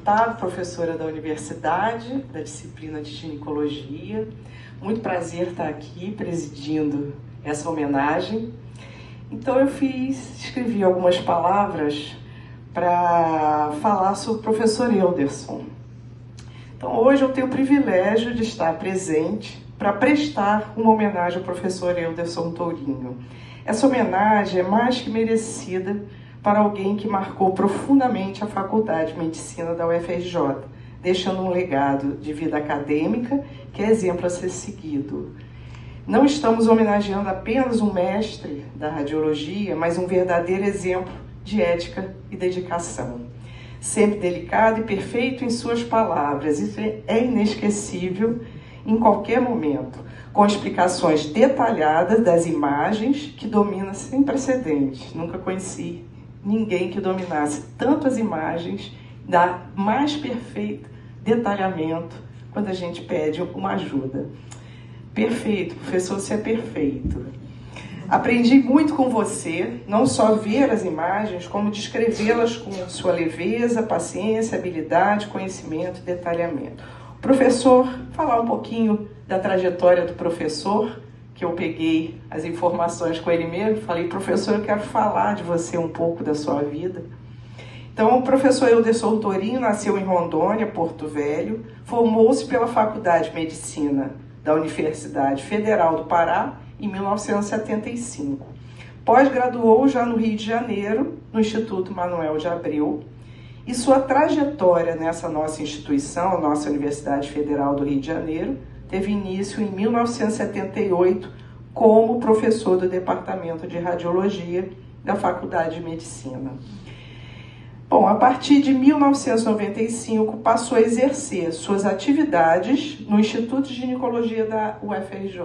deputada, professora da universidade, da disciplina de ginecologia. Muito prazer estar aqui presidindo essa homenagem. Então eu escrevi algumas palavras para falar sobre o professor Elderson. Então hoje eu tenho o privilégio de estar presente para prestar uma homenagem ao professor Elderson Tourinho. Essa homenagem é mais que merecida para alguém que marcou profundamente a Faculdade de Medicina da UFRJ, deixando um legado de vida acadêmica que é exemplo a ser seguido. Não estamos homenageando apenas um mestre da radiologia, mas um verdadeiro exemplo de ética e dedicação. Sempre delicado e perfeito em suas palavras, isso é inesquecível em qualquer momento, com explicações detalhadas das imagens que domina sem precedentes. Nunca conheci ninguém que dominasse tanto as imagens, dá mais perfeito detalhamento quando a gente pede uma ajuda. Perfeito, professor, você é perfeito. Aprendi muito com você, não só ver as imagens, como descrevê-las com sua leveza, paciência, habilidade, conhecimento e detalhamento. Professor, falar um pouquinho da trajetória do professor, que eu peguei as informações com ele mesmo, falei, professor, eu quero falar de você um pouco da sua vida. Então, o professor Elderson Tourinho nasceu em Rondônia, Porto Velho, formou-se pela Faculdade de Medicina da Universidade Federal do Pará em 1975. Pós-graduou já no Rio de Janeiro, no Instituto Manoel de Abreu, e sua trajetória nessa nossa instituição, a nossa Universidade Federal do Rio de Janeiro, teve início em 1978 como professor do Departamento de Radiologia da Faculdade de Medicina. Bom, a partir de 1995 passou a exercer suas atividades no Instituto de Ginecologia da UFRJ,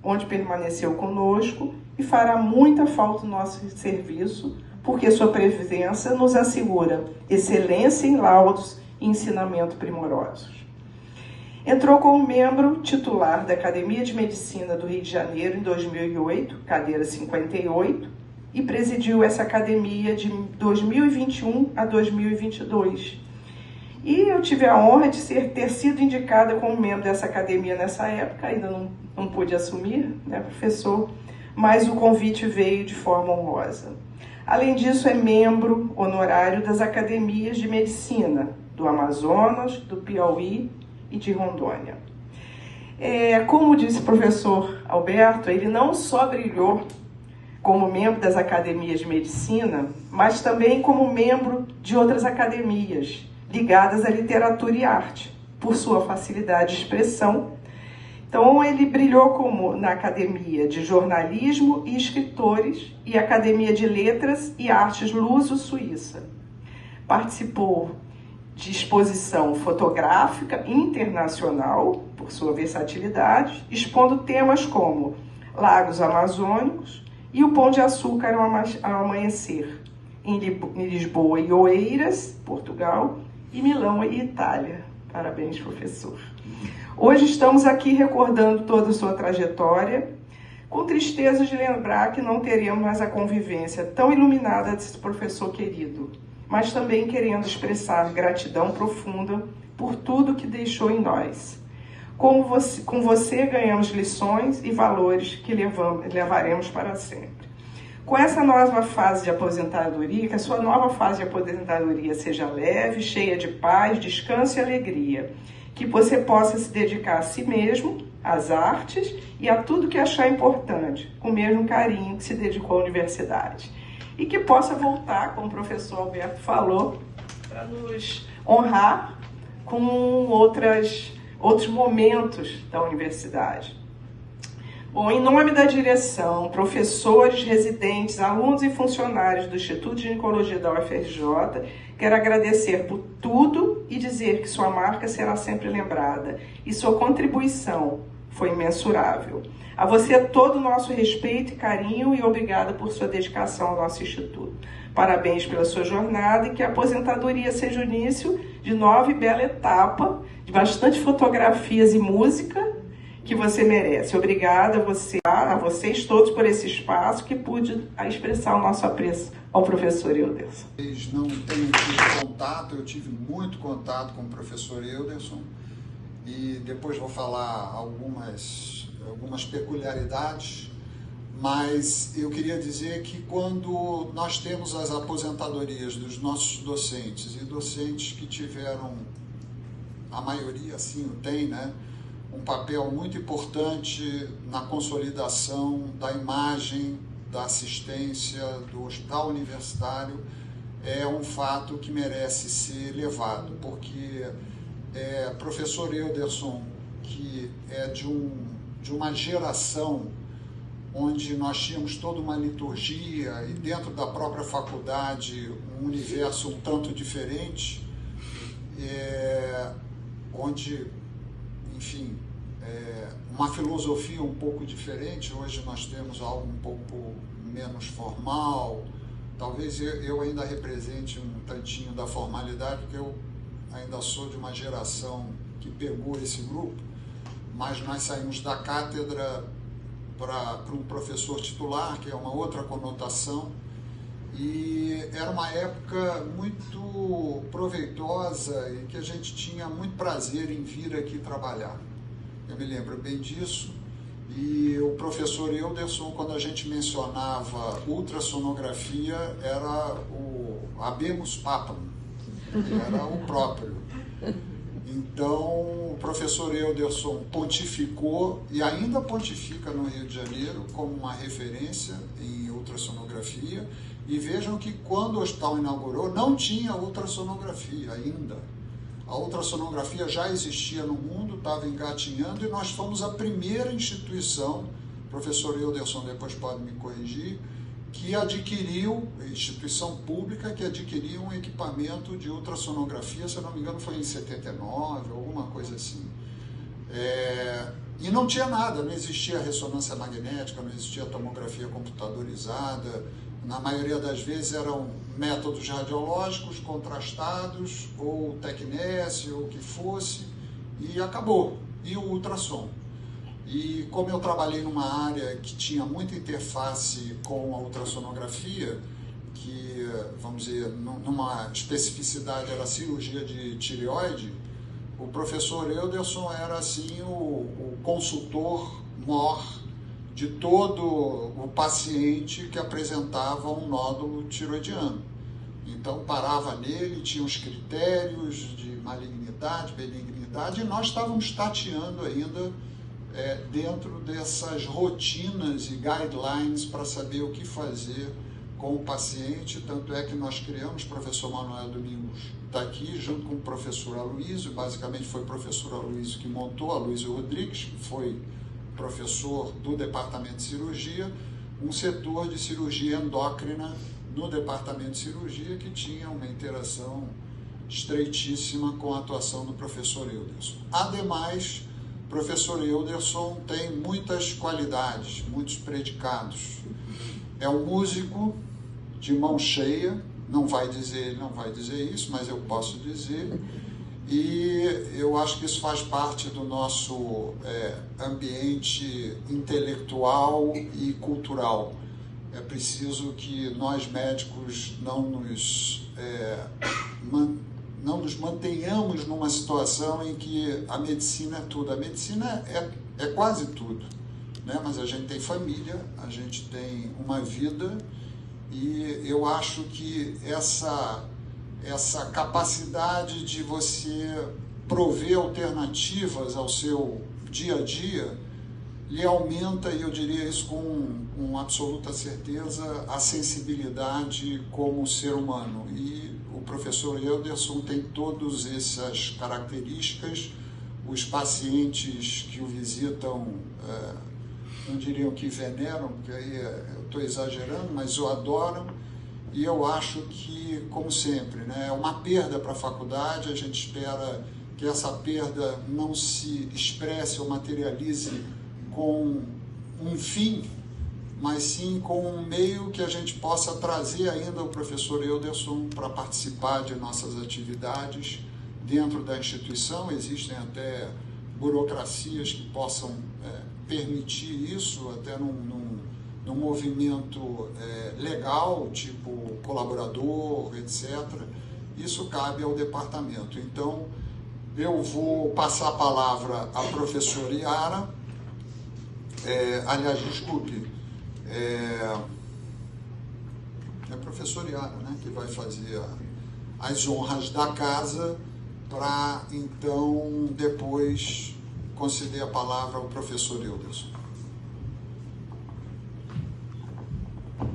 onde permaneceu conosco e fará muita falta no nosso serviço, porque sua presença nos assegura excelência em laudos e ensinamento primorosos. Entrou como membro titular da Academia de Medicina do Rio de Janeiro em 2008, cadeira 58, e presidiu essa academia de 2021 a 2022. E eu tive a honra de ter sido indicada como membro dessa academia nessa época, ainda não pude assumir, né, professor, mas o convite veio de forma honrosa. Além disso, é membro honorário das academias de medicina do Amazonas, do Piauí e de Rondônia. Como disse o professor Alberto, ele não só brilhou como membro das academias de medicina, mas também como membro de outras academias ligadas à literatura e arte, por sua facilidade de expressão. Então, ele brilhou na Academia de Jornalismo e Escritores e Academia de Letras e Artes Luso-Suíça. Participou de exposição fotográfica internacional, por sua versatilidade, expondo temas como Lagos Amazônicos e o Pão de Açúcar ao Amanhecer, em Lisboa e Oeiras, Portugal, e Milão e Itália. Parabéns, professor. Hoje estamos aqui recordando toda a sua trajetória, com tristeza de lembrar que não teremos mais a convivência tão iluminada desse professor querido, mas também querendo expressar gratidão profunda por tudo que deixou em nós. Com você ganhamos lições e valores que levaremos para sempre. Com essa nova fase de aposentadoria, que a sua nova fase de aposentadoria seja leve, cheia de paz, descanso e alegria. Que você possa se dedicar a si mesmo, às artes e a tudo que achar importante, com o mesmo carinho que se dedicou à universidade. E que possa voltar, como o professor Alberto falou, para nos honrar com outros momentos da universidade. Bom, em nome da direção, professores, residentes, alunos e funcionários do Instituto de Ginecologia da UFRJ, quero agradecer por tudo e dizer que sua marca será sempre lembrada e sua contribuição foi imensurável. A você todo o nosso respeito e carinho e obrigada por sua dedicação ao nosso Instituto. Parabéns pela sua jornada e que a aposentadoria seja o início de nova e bela etapa, de bastante fotografias e música, que você merece. Obrigada a vocês todos por esse espaço que pude expressar o nosso apreço ao professor Euderson. Vocês não têm tido contato, eu tive muito contato com o professor Euderson e depois vou falar algumas peculiaridades, mas eu queria dizer que quando nós temos as aposentadorias dos nossos docentes e docentes que tiveram, a maioria assim o tem, né? Um papel muito importante na consolidação da imagem da assistência do hospital universitário, é um fato que merece ser levado, porque professor Euderson, que é de uma geração onde nós tínhamos toda uma liturgia e dentro da própria faculdade um universo um tanto diferente, onde, enfim, uma filosofia um pouco diferente. Hoje nós temos algo um pouco menos formal, talvez eu ainda represente um tantinho da formalidade, porque eu ainda sou de uma geração que pegou esse grupo, mas nós saímos da cátedra para um professor titular, que é uma outra conotação, e era uma época muito proveitosa e que a gente tinha muito prazer em vir aqui trabalhar. Eu me lembro bem disso, e o professor Euderson, quando a gente mencionava ultrassonografia, era o habemus papam, era o próprio. Então, o professor Euderson pontificou, e ainda pontifica no Rio de Janeiro, como uma referência em ultrassonografia. E vejam que quando o hospital inaugurou, não tinha ultrassonografia ainda. A ultrassonografia já existia no mundo, estava engatinhando, e nós fomos a primeira instituição, o professor Euderson depois pode me corrigir, que adquiriu, instituição pública, que adquiriu um equipamento de ultrassonografia, se eu não me engano foi em 79, alguma coisa assim. E não tinha nada, não existia ressonância magnética, não existia tomografia computadorizada, na maioria das vezes eram métodos radiológicos contrastados, ou tecnesse, ou o que fosse, e acabou. E o ultrassom. E como eu trabalhei numa área que tinha muita interface com a ultrassonografia, que, vamos dizer, numa especificidade era a cirurgia de tireoide, o professor Euderson era assim o consultor mor de todo o paciente que apresentava um nódulo tiroidiano. Então parava nele, tinha os critérios de malignidade, benignidade, e nós estávamos tateando ainda dentro dessas rotinas e guidelines para saber o que fazer com o paciente. Tanto é que nós criamos, o professor Manuel Domingos está aqui, junto com o professor Aloysio, basicamente foi o professor Aloysio que montou, Aloysio Rodrigues, que foi professor do departamento de cirurgia, um setor de cirurgia endócrina no departamento de cirurgia que tinha uma interação estreitíssima com a atuação do professor Euderson. Ademais, o professor Euderson tem muitas qualidades, muitos predicados. É um músico de mão cheia, ele não vai dizer isso, mas eu posso dizer, e eu acho que isso faz parte do nosso ambiente intelectual e cultural. É preciso que nós médicos não nos mantenhamos numa situação em que a medicina é tudo. A medicina é quase tudo, né? Mas a gente tem família, a gente tem uma vida, e eu acho que essa capacidade de você prover alternativas ao seu dia a dia lhe aumenta, e eu diria isso com absoluta certeza, a sensibilidade como ser humano. E o professor Euderson tem todas essas características. Os pacientes que o visitam, não diriam que veneram, porque aí eu estou exagerando, mas o adoram. E eu acho que, como sempre, né, é uma perda para a faculdade. A gente espera que essa perda não se expresse ou materialize com um fim, mas sim com um meio que a gente possa trazer ainda o professor Euderson para participar de nossas atividades dentro da instituição. Existem até burocracias que possam permitir isso, até num movimento legal, tipo colaborador, etc. Isso cabe ao departamento. Então, eu vou passar a palavra à professora Yara. Aliás, desculpe, é a professora Yara, né, que vai fazer as honras da casa, para então depois conceder a palavra ao professor Euderson.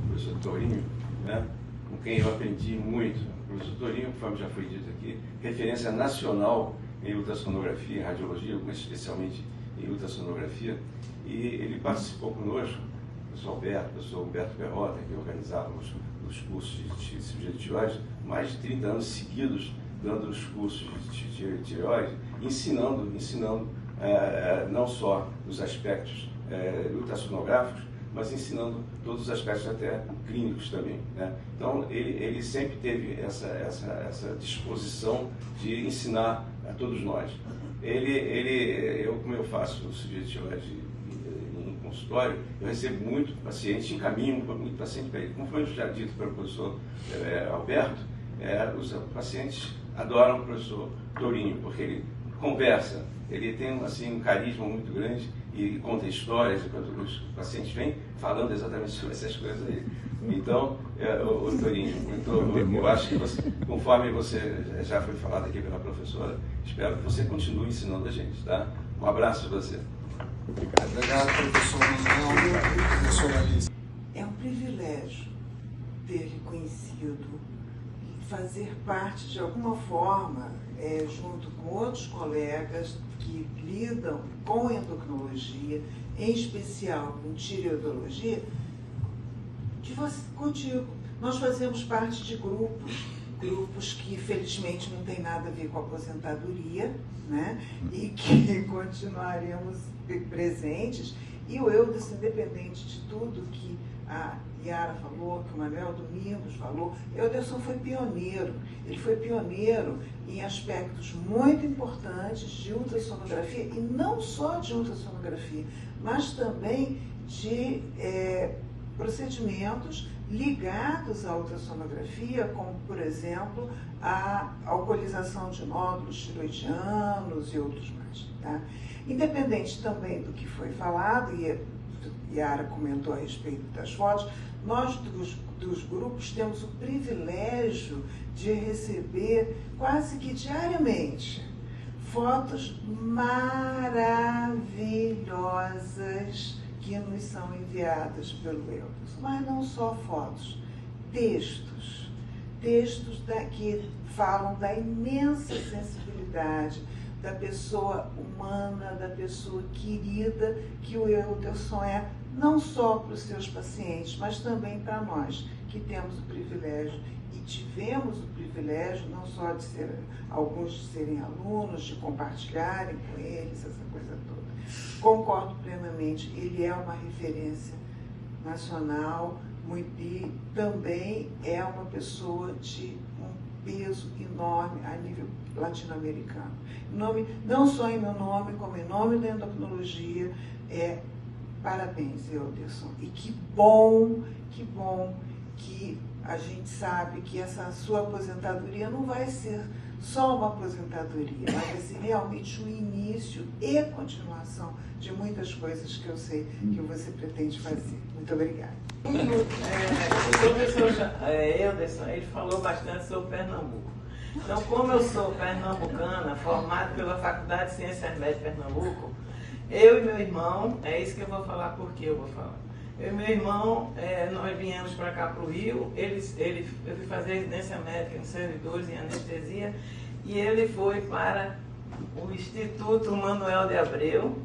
Professor Tourinho, né, com quem eu aprendi muito. O professor Tourinho, conforme já foi dito aqui, referência nacional em ultrassonografia e radiologia, mas especialmente em ultrassonografia, e ele participou conosco, o professor Humberto Perrota, que organizava os cursos de cirurgia de tireoide, mais de 30 anos seguidos, dando os cursos de tireoide, ensinando não só os aspectos ultrassonográficos, mas ensinando todos os aspectos até clínicos também, né? Então, ele sempre teve essa disposição de ensinar a todos nós. Como eu faço cirurgia de tireoide em consultório, eu recebo muito paciente, encaminho muito paciente para ele. Como foi já dito pelo professor Alberto, os pacientes adoram o professor Tourinho, porque ele conversa, ele tem um carisma muito grande e conta histórias, enquanto os pacientes vêm falando exatamente sobre essas coisas aí. Então, o Tourinho, eu acho que conforme você já foi falado aqui pela professora, espero que você continue ensinando a gente, tá? Um abraço para você. Obrigado, professor Manuel. Professora Alice. É um privilégio ter reconhecido, fazer parte de alguma forma, junto com outros colegas que lidam com endocrinologia, em especial com tireoidologia, contigo. Nós fazemos parte de grupos que felizmente não tem nada a ver com a aposentadoria, né? E que continuaremos presentes. E o Euderson, independente de tudo que a Yara falou, que o Manuel Domingos falou, Euderson foi pioneiro. Ele foi pioneiro em aspectos muito importantes de ultrassonografia, e não só de ultrassonografia, mas também de procedimentos ligados à ultrassonografia, como, por exemplo, a alcoolização de nódulos tiroidianos e outros mais. Tá? Independente também do que foi falado, e a Yara comentou a respeito das fotos, nós dos grupos temos o privilégio de receber quase que diariamente fotos maravilhosas que nos são enviadas pelo Euderson. Mas não só fotos, textos que falam da imensa sensibilidade da pessoa humana, da pessoa querida que o Euderson é, não só para os seus pacientes, mas também para nós, que temos o privilégio e tivemos o privilégio não só de alguns de serem alunos, de compartilharem com eles essa coisa toda. Concordo plenamente, ele é uma referência nacional e também é uma pessoa de um peso enorme a nível latino-americano. Não só em meu nome, como em nome da endocrinologia, parabéns, Euderson. E que bom que a gente sabe que essa sua aposentadoria não vai ser só uma aposentadoria, mas vai ser realmente o início e continuação de muitas coisas que eu sei que você pretende fazer. Muito obrigada. O professor Euderson, ele falou bastante sobre Pernambuco. Então, como eu sou pernambucana, formado pela Faculdade de Ciências Médicas de Pernambuco, eu e meu irmão, é isso que eu vou falar, porque eu vou falar. Eu e meu irmão, nós viemos para cá para o Rio, eu fui fazer residência médica em servidores em anestesia, e ele foi para o Instituto Manuel de Abreu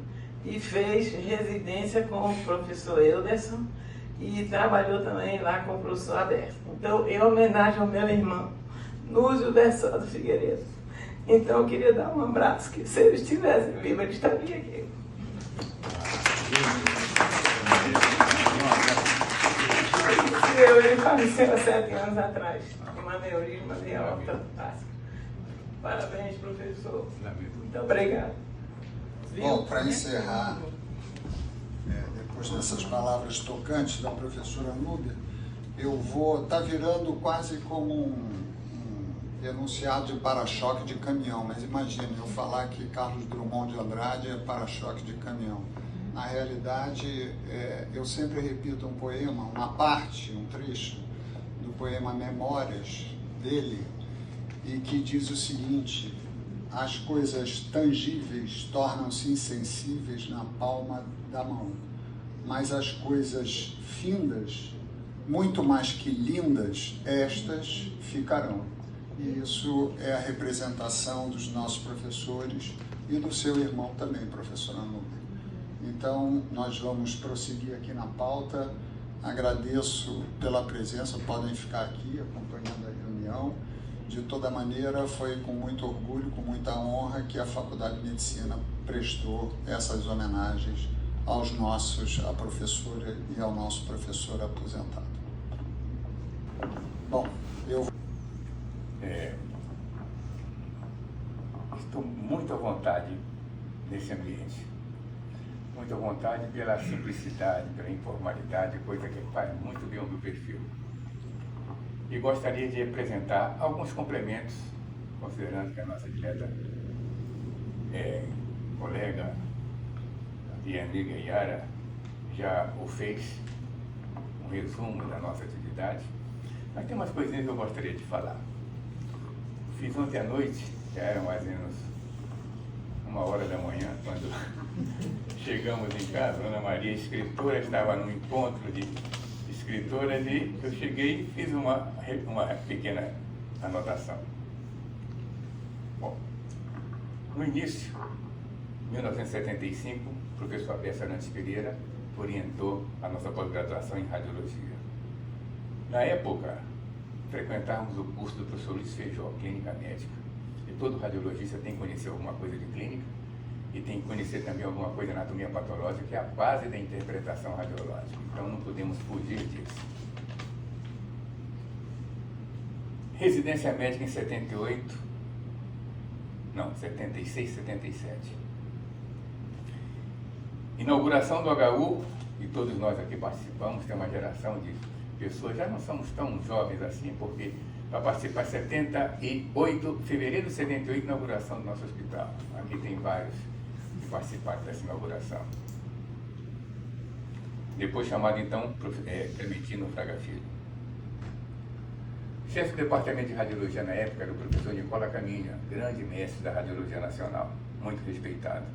e fez residência com o professor Euderson e trabalhou também lá com o professor Alberto. Então, em homenagem ao meu irmão, Núzio Bessado Figueiredo. Então, eu queria dar um abraço, que se ele estivesse vivo, ele estaria aqui. Ele faleceu há 7 anos atrás, de uma aneurisma de alta tática. Parabéns, professor. Muito obrigado. viu? Bom, para encerrar, depois dessas palavras tocantes da professora Núbia, eu vou... Está virando quase como um enunciado de para-choque de caminhão, mas imagine eu falar que Carlos Drummond de Andrade é para-choque de caminhão. Na realidade, eu sempre repito um poema, uma parte, um trecho do poema Memórias dele, e que diz o seguinte: as coisas tangíveis tornam-se insensíveis na palma da mão, mas as coisas findas, muito mais que lindas, estas ficarão. E isso é a representação dos nossos professores e do seu irmão também, professora Núbia. Então, nós vamos prosseguir aqui na pauta. Agradeço pela presença, podem ficar aqui acompanhando a reunião. De toda maneira, foi com muito orgulho, com muita honra que a Faculdade de Medicina prestou essas homenagens à professora e ao nosso professor aposentado. Bom, eu... Estou muito à vontade nesse ambiente. Muito à vontade pela simplicidade, pela informalidade, coisa que faz muito bem o meu perfil. E gostaria de apresentar alguns complementos, considerando que a nossa direta colega e amiga Yara já o fez, um resumo da nossa atividade. Mas tem umas coisinhas que eu gostaria de falar. Fiz ontem à noite, já era mais ou menos 1h da manhã, quando chegamos em casa. Ana Maria, escritora, estava num encontro de escritoras e eu cheguei e fiz uma pequena anotação. Bom, no início, em 1975, o professor Abel Arantes Pereira orientou a nossa pós-graduação em radiologia. Na época, frequentávamos o curso do professor Luiz Feijó, Clínica Médica. E todo radiologista tem que conhecer alguma coisa de clínica e tem que conhecer também alguma coisa de anatomia patológica, que é a base da interpretação radiológica. Então não podemos fugir disso. Residência médica em 76, 77. Inauguração do HU, e todos nós aqui participamos, tem uma geração de pessoas, já não somos tão jovens assim, porque para participar 78, fevereiro de 78, inauguração do nosso hospital. Aqui tem vários que participaram dessa inauguração. Depois chamado então Clementino Fraga Filho. O chefe do departamento de radiologia na época era o professor Nicola Caminha, grande mestre da radiologia nacional, muito respeitado.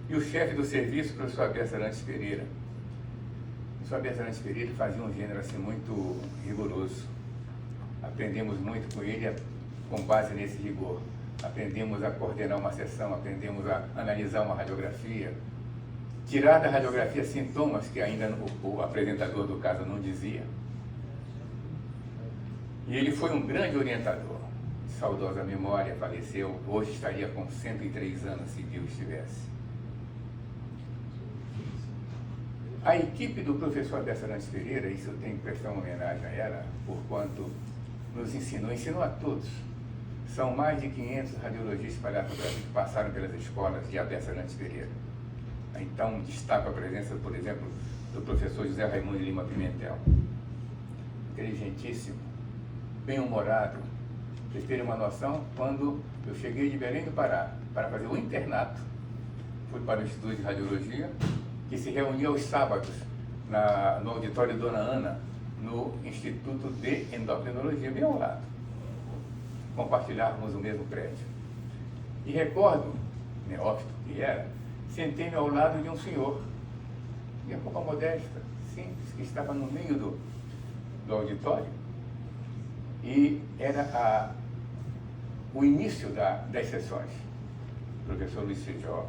E o chefe do serviço, o professor Abel Arantes Pereira. O professor Abel Arantes Pereira fazia um gênero assim muito rigoroso. Aprendemos muito com ele com base nesse rigor. Aprendemos a coordenar uma sessão, aprendemos a analisar uma radiografia, tirar da radiografia sintomas que ainda o apresentador do caso não dizia. E ele foi um grande orientador. Saudosa memória, faleceu, hoje estaria com 103 anos, se Deus estivesse. A equipe do professor Abel Arantes Pereira, isso eu tenho que prestar uma homenagem a ela, porquanto nos ensinou a todos. São mais de 500 radiologistas espalhados no Brasil que passaram pelas escolas de Abel Arantes Pereira. Então, destaco a presença, por exemplo, do professor José Raimundo de Lima Pimentel. Inteligentíssimo, bem-humorado. Para vocês terem uma noção, quando eu cheguei de Belém do Pará para fazer o internato, fui para o Instituto de Radiologia, que se reunia aos sábados no auditório Dona Ana, no Instituto de Endocrinologia, bem ao lado. Compartilhávamos o mesmo prédio. E recordo, neófito que era, sentei-me ao lado de um senhor, de pouca modesta, simples, que estava no meio do auditório. E era o início das sessões. O professor Luiz Feijó,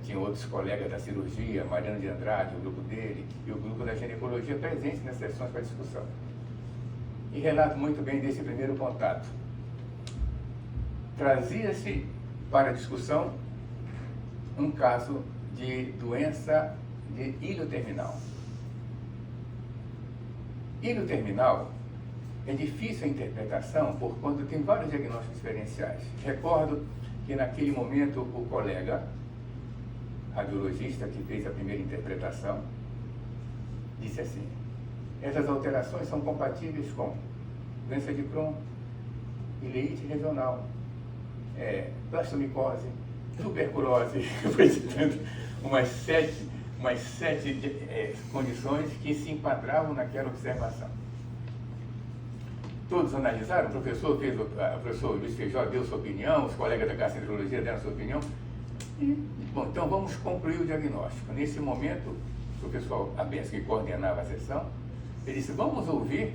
tinha outros colegas da cirurgia, Mariano de Andrade, o grupo dele, e o grupo da ginecologia presentes nas sessões para discussão. E relato muito bem desse primeiro contato. Trazia-se para a discussão um caso de doença de ilho terminal. Ilho terminal é difícil a interpretação, porquanto tem vários diagnósticos diferenciais. Recordo que naquele momento o colega radiologista que fez a primeira interpretação, disse assim: essas alterações são compatíveis com doença de Crohn, ileite regional, plastomicose, tuberculose, foi citando umas sete condições que se enquadravam naquela observação. Todos analisaram, o professor Luiz Feijó deu sua opinião, os colegas da gastroenterologia deram sua opinião. E, bom, então vamos concluir o diagnóstico. Nesse momento, o professor Abens, que coordenava a sessão, ele disse: vamos ouvir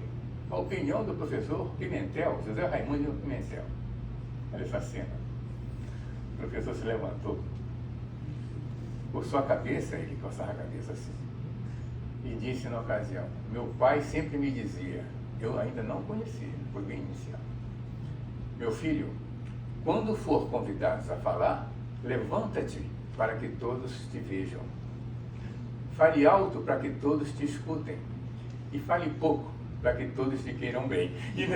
a opinião do professor Pimentel, José Raimundo Pimentel. Olha essa cena. O professor se levantou, coçou a cabeça, ele coçava a cabeça assim, e disse na ocasião: meu pai sempre me dizia, eu ainda não conhecia, foi bem inicial: meu filho, quando for convidado a falar, levanta-te para que todos te vejam. Fale alto para que todos te escutem. E fale pouco para que todos te queiram bem. E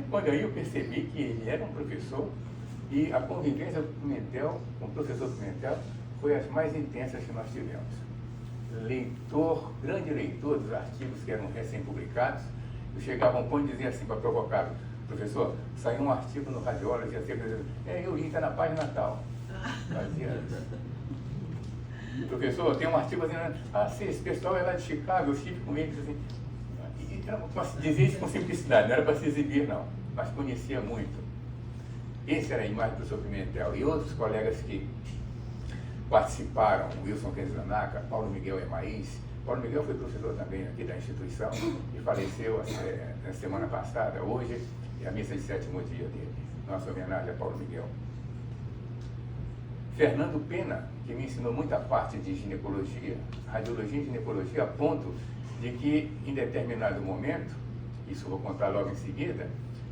quando eu percebi que ele era um professor, e a convivência do Pimentel, com o professor Pimentel, foi as mais intensas que nós tivemos. Leitor, grande leitor dos artigos que eram recém-publicados. Eu chegava a um ponto e dizia assim para provocar: professor, saiu um artigo no Radiology, eu li, está na página tal. Fazia isso. Professor, tem um artigo dizendo: sim, esse pessoal é lá de Chicago, eu estive com eles assim. Dizia isso com simplicidade, não era para se exibir não, mas conhecia muito. Essa era a imagem do professor Pimentel. E outros colegas que participaram, Wilson Kenzanaka, Paulo Miguel Emaís. Paulo Miguel foi professor também aqui da instituição e faleceu na semana passada. Hoje é a missa de 7º dia dele. Nossa homenagem a Paulo Miguel. Fernando Pena, que me ensinou muita parte de ginecologia, radiologia e ginecologia, a ponto de que, em determinado momento, isso eu vou contar logo em seguida,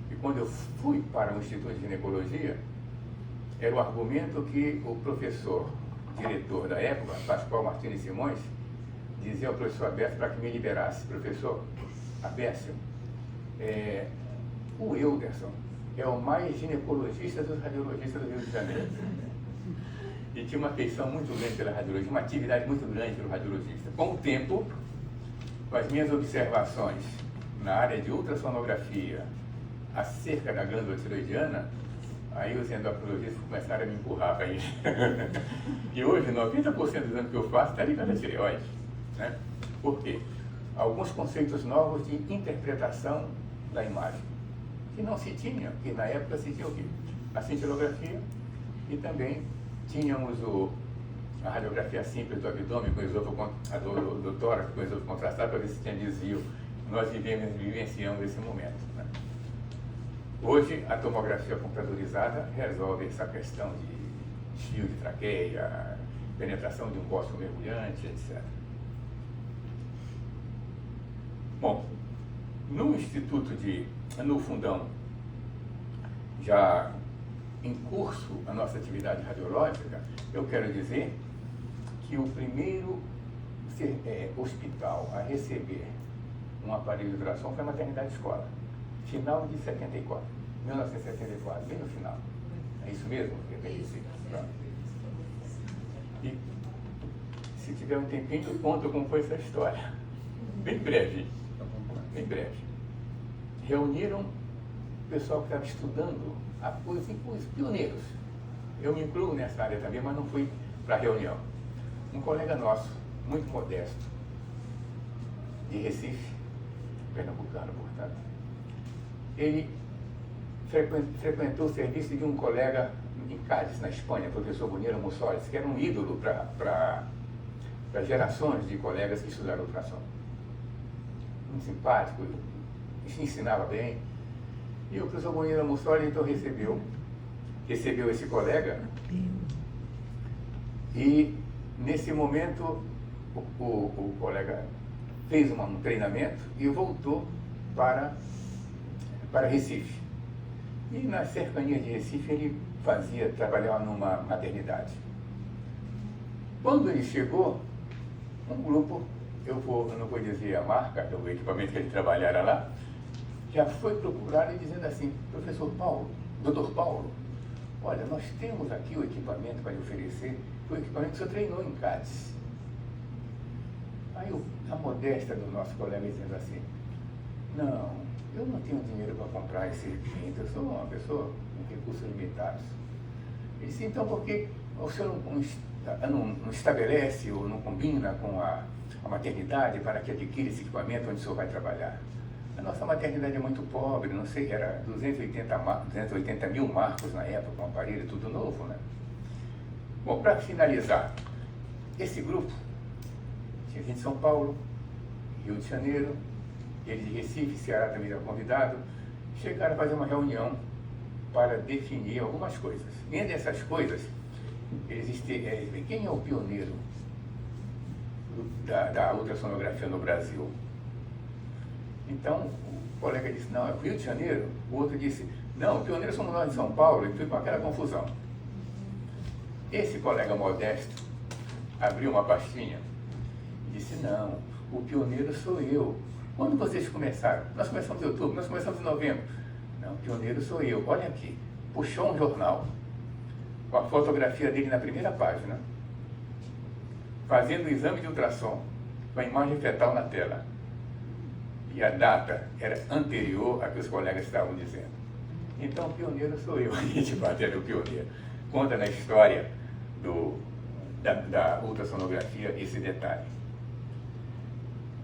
e quando eu fui para o Instituto de Ginecologia, era o argumento que o professor, diretor da época, Pascoal Martins Simões, dizia ao professor Abécio para que me liberasse: professor Abécio, o Euderson é o mais ginecologista dos radiologistas do Rio de Janeiro. E tinha uma afeição muito grande pela radiologia, uma atividade muito grande pelo radiologista. Com o tempo, com as minhas observações na área de ultrassonografia acerca da glândula tiroidiana, aí os endocrinologistas começaram a me empurrar para isso. E hoje, 90% dos exames que eu faço está ligado à tireoide. Né? Por quê? Alguns conceitos novos de interpretação da imagem, que não se tinha, que na época se tinha o quê? A cintilografia, e também tínhamos a radiografia simples do abdômen, do tórax com esôfago contrastado, para ver se tinha desvio. Nós vivenciamos esse momento. Né? Hoje, a tomografia computadorizada resolve essa questão de fio de traqueia, penetração de um bócio mergulhante, etc. Bom, no Fundão, já em curso a nossa atividade radiológica, eu quero dizer que o primeiro hospital a receber um aparelho de ultrassom foi a maternidade escola, final de 74, 1974, bem no final. É isso mesmo? E se tiver um tempinho, eu conto como foi essa história. Bem breve. Bem breve. Reuniram o pessoal que estava estudando os pioneiros. Eu me incluo nessa área também, mas não fui para a reunião. Um colega nosso, muito modesto, de Recife, pernambucano, portanto, ele frequentou o serviço de um colega em Cádiz, na Espanha, professor Bonheiro Mussoles, que era um ídolo para gerações de colegas que estudaram ultrassom. Muito simpático, ensinava bem. E o professor Bonheiro Mussoles, então, recebeu esse colega, e nesse momento o colega fez um treinamento e voltou para Recife. E nas cercanias de Recife ele trabalhava numa maternidade. Quando ele chegou, um grupo, eu não vou dizer a marca do equipamento que ele trabalhara lá, já foi procurar e dizendo assim: professor Paulo, doutor Paulo, olha, nós temos aqui o equipamento para lhe oferecer, o equipamento que o senhor treinou em CADES. Aí a modéstia do nosso colega dizendo assim, não, eu não tenho dinheiro para comprar esse equipamento, eu sou uma pessoa com recursos limitados. Ele disse, então por que o senhor não estabelece ou não combina com a maternidade para que adquira esse equipamento onde o senhor vai trabalhar? A nossa maternidade é muito pobre, não sei, era 280 mil marcos na época, um aparelho tudo novo, né? Bom, para finalizar, esse grupo tinha gente de São Paulo, Rio de Janeiro, ele de Recife, Ceará também era convidado, chegaram a fazer uma reunião para definir algumas coisas. Entre essas coisas, quem é o pioneiro da ultrassonografia no Brasil? Então, o colega disse, não, é o Rio de Janeiro. O outro disse, não, o pioneiro somos nós de São Paulo. E foi com aquela confusão. Esse colega modesto abriu uma pastinha e disse, não, o pioneiro sou eu. Quando vocês começaram? Nós começamos em outubro, nós começamos em novembro. Não, o pioneiro sou eu. Olha aqui, puxou um jornal com a fotografia dele na primeira página, fazendo o exame de ultrassom com a imagem fetal na tela. E a data era anterior a que os colegas estavam dizendo. Então, o pioneiro sou eu. A gente bateu o pioneiro. Conta na história da ultrassonografia esse detalhe.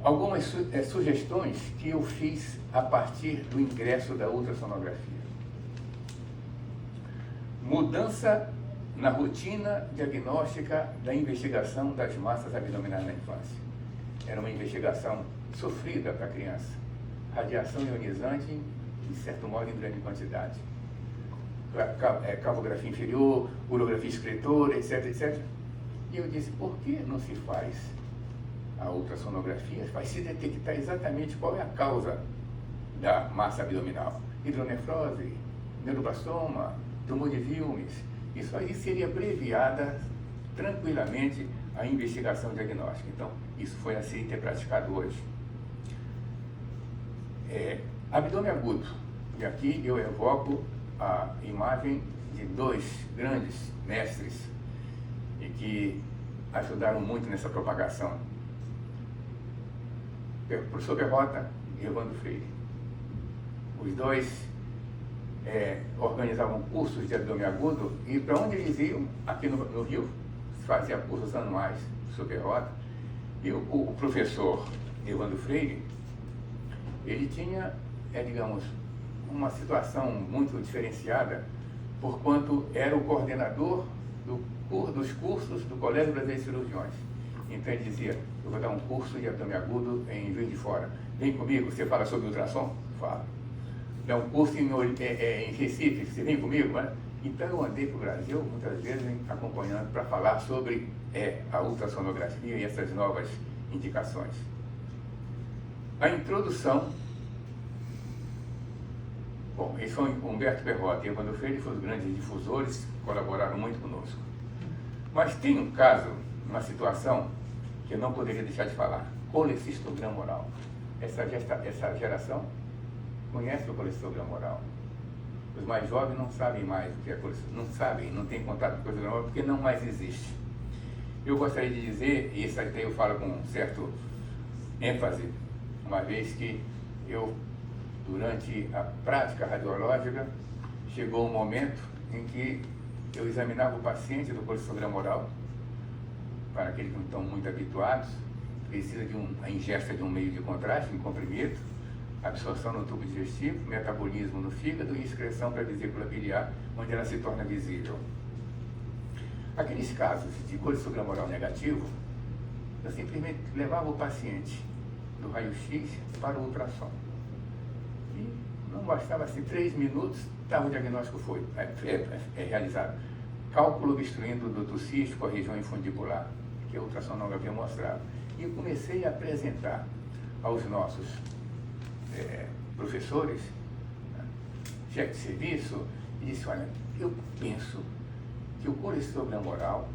Algumas sugestões que eu fiz a partir do ingresso da ultrassonografia. Mudança na rotina diagnóstica da investigação das massas abdominais na infância. Era uma investigação sofrida para a criança. Radiação ionizante, de certo modo, em grande quantidade. Calvografia inferior, urografia excretora, etc, etc. E eu disse, por que não se faz a ultrassonografia? Vai se detectar exatamente qual é a causa da massa abdominal. Hidronefrose, neuroblastoma, tumor de Wilms. Isso aí seria abreviada tranquilamente a investigação diagnóstica. Então, isso foi a ser praticado hoje. Abdômen agudo. E aqui eu evoco a imagem de dois grandes mestres e que ajudaram muito nessa propagação. O professor Perrota e Evandro Freire. Os dois organizavam cursos de abdômen agudo e para onde eles iam, aqui no Rio, fazia cursos anuais, professor Perrota. E o professor Evandro Freire, ele tinha, digamos, uma situação muito diferenciada, porquanto era o coordenador dos cursos do Colégio Brasileiro de Cirurgiões. Então ele dizia, eu vou dar um curso de abdômen agudo em Juiz de Fora. Vem comigo, você fala sobre ultrassom? Fala. Dá um curso em Recife, você vem comigo? Né? Então eu andei para o Brasil, muitas vezes, acompanhando para falar sobre a ultrassonografia e essas novas indicações. A introdução. Bom, eles são Humberto Perrota e Evandro Freire, foram os grandes difusores, colaboraram muito conosco. Mas tem um caso, uma situação, que eu não poderia deixar de falar. Colecistograma oral. Essa geração conhece o colecistograma oral. Os mais jovens não sabem mais o que é colecistograma, não sabem, não têm contato com o colecistograma oral, porque não mais existe. Eu gostaria de dizer, e isso até eu falo com certo ênfase, uma vez que eu, durante a prática radiológica, chegou um momento em que eu examinava o paciente do colecistograma oral, para aqueles que não estão muito habituados, precisa de a ingesta de um meio de contraste, um comprimido, absorção no tubo digestivo, metabolismo no fígado e excreção para a vesícula biliar, onde ela se torna visível. Aqueles casos de colecistograma oral negativo, eu simplesmente levava o paciente do raio-x para o ultrassom. E não bastava assim 3 minutos, o diagnóstico foi realizado. Cálculo obstruindo o duto cístico, a região infundibular, que a ultrassonografia mostrava. E eu comecei a apresentar aos nossos professores, chefe de serviço, e disse, olha, eu penso que o colecistograma oral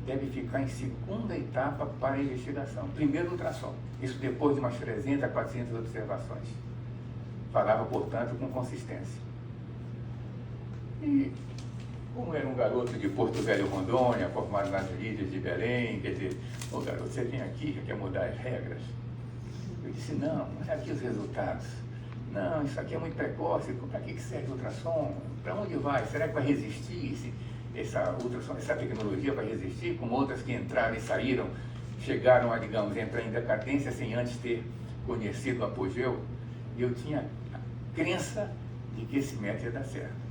deve ficar em segunda etapa para a investigação. Primeiro ultrassom. Isso depois de umas 300 a 400 observações. Falava, portanto, com consistência. E como era um garoto de Porto Velho, Rondônia, formado nas Lídias de Belém, quer dizer, ô garoto, você vem aqui, quer mudar as regras? Eu disse, não, mas aqui os resultados. Não, isso aqui é muito precoce, para que serve o ultrassom? Para onde vai? Será que vai resistir essa ultrassom, essa tecnologia vai resistir, como outras que entraram e saíram, chegaram a, digamos, entrar em decadência sem antes ter conhecido o apogeu? E eu tinha a crença de que esse método ia dar certo.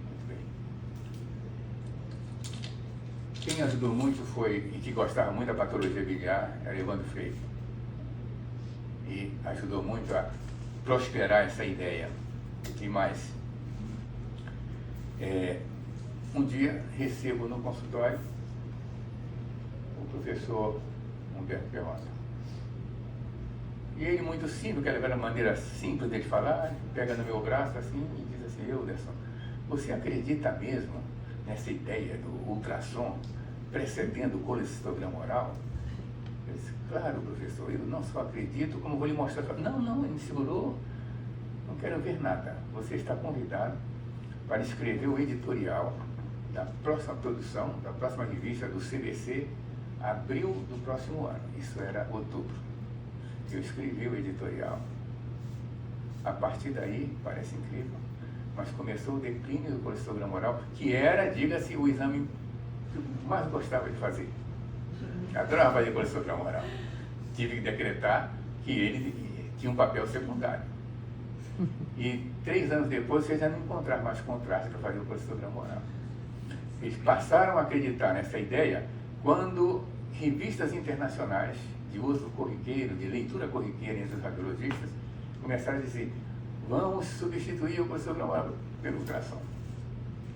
Muito bem. Quem ajudou muito foi, e que gostava muito da patologia biliar, era Evandro Freire. E ajudou muito a prosperar essa ideia. E mais, um dia recebo no consultório o professor Humberto Perrota. E ele, muito simples, aquela maneira simples dele falar, pega no meu braço assim e diz assim, Euderson, você acredita mesmo nessa ideia do ultrassom precedendo o colestograma oral? Eu disse, claro, professor, eu não só acredito, como vou lhe mostrar. Não, ele me segurou, não quero ver nada. Você está convidado para escrever o editorial da próxima produção, da próxima revista do CBC, abril do próximo ano. Isso era outubro. Eu escrevi o editorial. A partir daí, parece incrível, mas começou o declínio do colestograma oral, que era, diga-se, o exame que eu mais gostava de fazer. Adorava fazer colestograma oral. Tive que decretar que ele tinha um papel secundário. E 3 anos depois, vocês já não encontraram mais contraste para fazer o colestograma oral. Eles passaram a acreditar nessa ideia quando revistas internacionais de uso corriqueiro, de leitura corriqueira entre os radiologistas, começaram a dizer, vamos substituir o colestograma oral pelo ultrassom.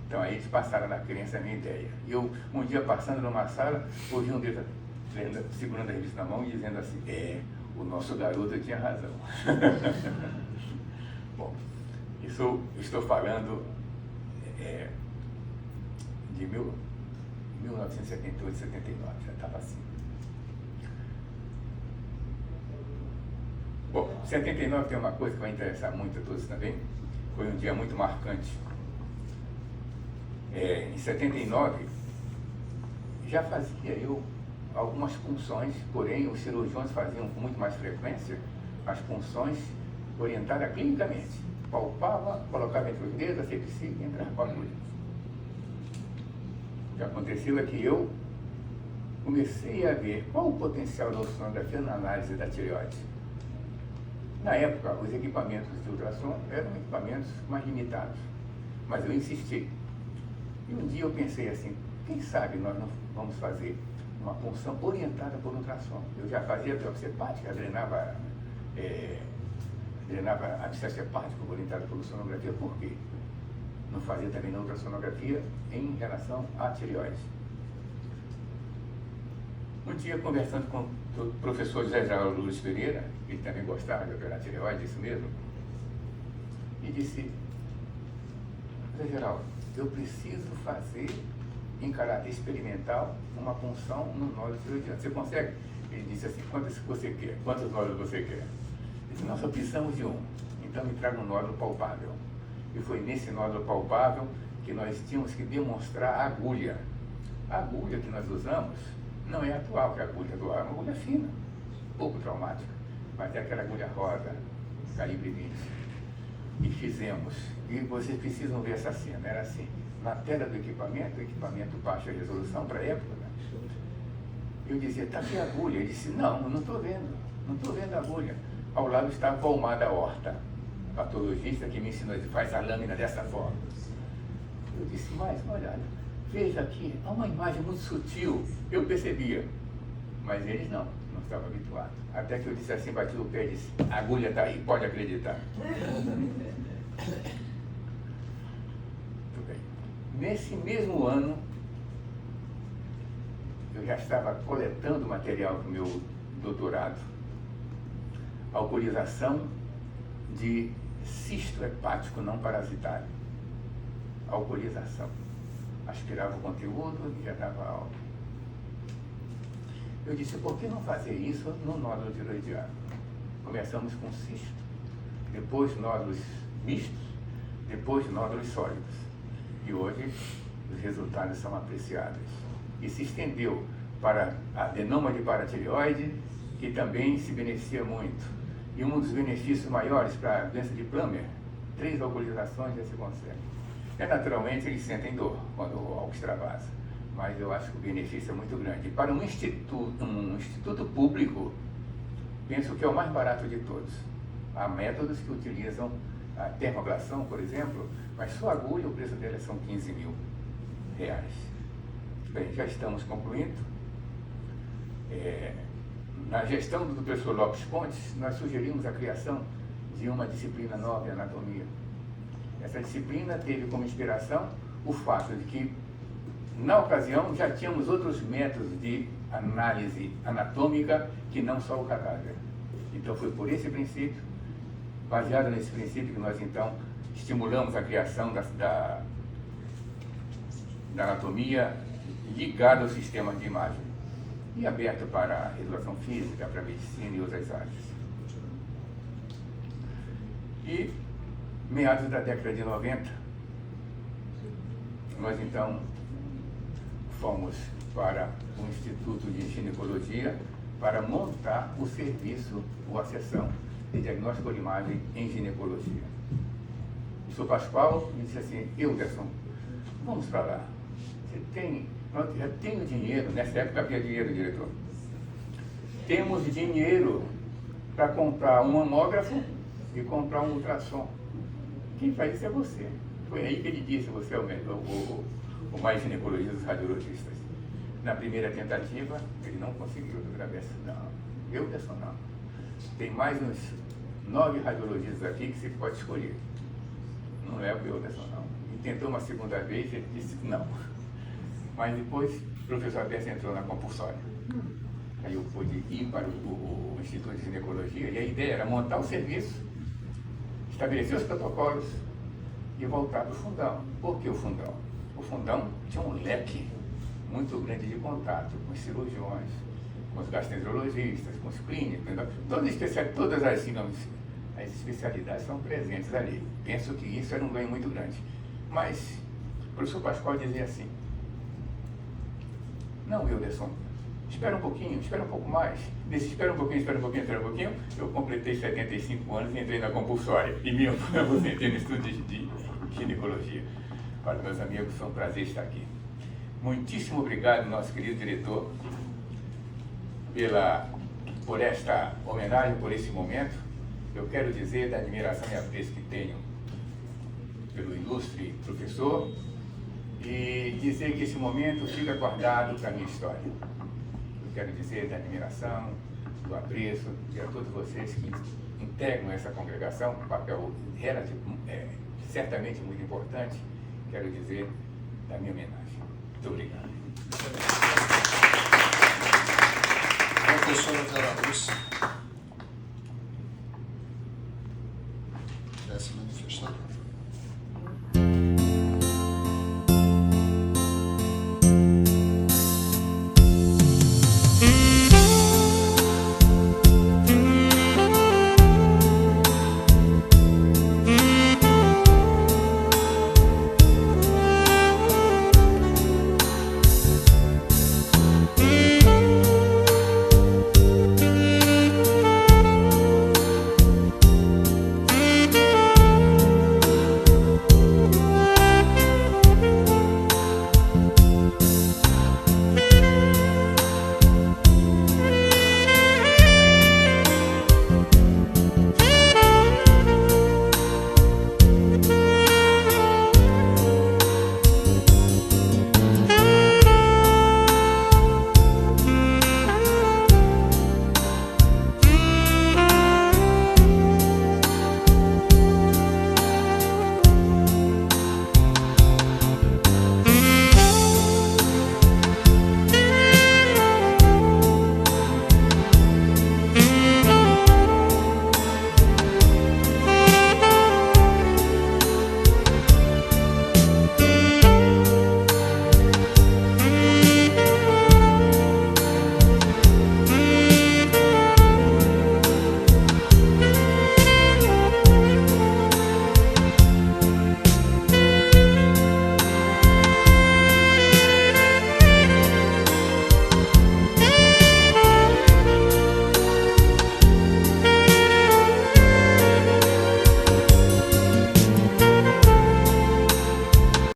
Então aí eles passaram na crença a minha ideia. E eu, um dia passando numa sala, ouvi um deles segurando a revista na mão e dizendo assim, o nosso garoto tinha razão. Bom, isso estou falando de 1978, 79, já estava assim. Bom, 79 tem uma coisa que vai interessar muito a todos também, foi um dia muito marcante. Em 79, já fazia eu algumas punções, porém os cirurgiões faziam com muito mais frequência as punções orientadas clinicamente. Palpava, colocava entre os dedos, asepsia e entrava com a agulha. O que aconteceu é que eu comecei a ver qual o potencial da ultrassonografia na análise da tireoide. Na época, os equipamentos de ultrassom eram equipamentos mais limitados, mas eu insisti. E um dia eu pensei assim, quem sabe nós não vamos fazer uma punção orientada por ultrassom. Eu já fazia biópsia hepática, drenava abscesso hepático orientado por sonografia. Por quê? Não fazia também na ultrassonografia em relação à tireoide. Um dia, conversando com o professor José Geraldo Luiz Pereira, ele também gostava de operar tireoide, isso mesmo, e disse, José Geraldo, eu preciso fazer, em caráter experimental, uma punção no nódulo tireoidiano. Você consegue? Ele disse assim, quantos você quer? Quantos nódulos você quer? Ele disse, nós só precisamos de um. Então me traga um nódulo palpável. E foi nesse nódulo palpável que nós tínhamos que demonstrar a agulha. A agulha que nós usamos não é atual, que a agulha atual é uma agulha fina, pouco traumática, mas é aquela agulha rosa, calibre 20. E fizemos. E vocês precisam ver essa cena. Era assim, na tela do equipamento baixa resolução para a época, né? Eu dizia, tá aqui a agulha. Ele disse, não estou vendo a agulha. Ao lado estava a Palmada Horta, patologista que me ensinou, ele faz a lâmina dessa forma. Eu disse, mas olha, veja aqui, há uma imagem muito sutil. Eu percebia, mas eles não estavam habituados. Até que eu disse assim, bati o pé e disse, a agulha está aí, pode acreditar. Muito bem. Nesse mesmo ano, eu já estava coletando material para o meu doutorado, alcoolização de cisto hepático não parasitário. Alcoolização. Aspirava o conteúdo e já dava aula. Eu disse, por que não fazer isso no nódulo tireoidiano? Começamos com cisto, depois nódulos mistos, depois nódulos sólidos. E hoje os resultados são apreciáveis. E se estendeu para a adenoma de paratireoide, que também se beneficia muito. E um dos benefícios maiores para a doença de Plummer, 3 alcoolizações já se consegue. Naturalmente, eles sentem dor quando o álcool extravasa, mas eu acho que o benefício é muito grande. Para um instituto público, penso que é o mais barato de todos. Há métodos que utilizam a termoablação, por exemplo, mas só a agulha, o preço dela são R$15.000. Bem, já estamos concluindo. Na gestão do professor Lopes Pontes, nós sugerimos a criação de uma disciplina nova em anatomia. Essa disciplina teve como inspiração o fato de que, na ocasião, já tínhamos outros métodos de análise anatômica que não só o cadáver. Então foi por esse princípio, baseado nesse princípio, que nós então estimulamos a criação da anatomia ligada ao sistema de imagem e aberto para a educação física, para a medicina e outras áreas. E, meados da década de 90, nós então fomos para o Instituto de Ginecologia para montar o serviço ou a seção de diagnóstico de imagem em ginecologia. O professor Pascoal me disse assim: Wilderson, vamos para lá. Eu já tenho dinheiro, nessa época havia dinheiro, diretor. Temos dinheiro para comprar um mamógrafo e comprar um ultrassom. Quem faz isso é você. Foi aí que ele disse: você é o mais ginecologista dos radiologistas. Na primeira tentativa, ele não conseguiu, doutora Bessa. Não, eu dessa não. Tem mais uns 9 radiologistas aqui que você pode escolher. Não levo eu dessa não. E tentou uma segunda vez e ele disse que não. Mas depois o professor Bessa entrou na compulsória. Aí eu pude ir para o Instituto de Ginecologia e a ideia era montar o serviço, estabelecer os protocolos e voltar para o fundão. Por que o fundão? O fundão tinha um leque muito grande de contato com os cirurgiões, com os gastroenterologistas, com os clínicos, todas as especialidades são presentes ali. Penso que isso era um ganho muito grande. Mas o professor Pascoal dizia assim: não, Wilderson, espera um pouquinho, espera um pouco mais. Nesse espera um pouquinho, eu completei 75 anos e entrei na compulsória. E me aposentei no estudo de ginecologia. Olha, meus amigos, foi um prazer estar aqui. Muitíssimo obrigado, nosso querido diretor, por esta homenagem, por esse momento. Eu quero dizer da admiração e apreço que tenho pelo ilustre professor e dizer que esse momento fica guardado para a minha história. Eu quero dizer da admiração, do apreço e a todos vocês que integram essa congregação, um papel certamente muito importante. Quero dizer da minha homenagem. Muito obrigado. Professora Vera Lúcia. Quer se manifestar?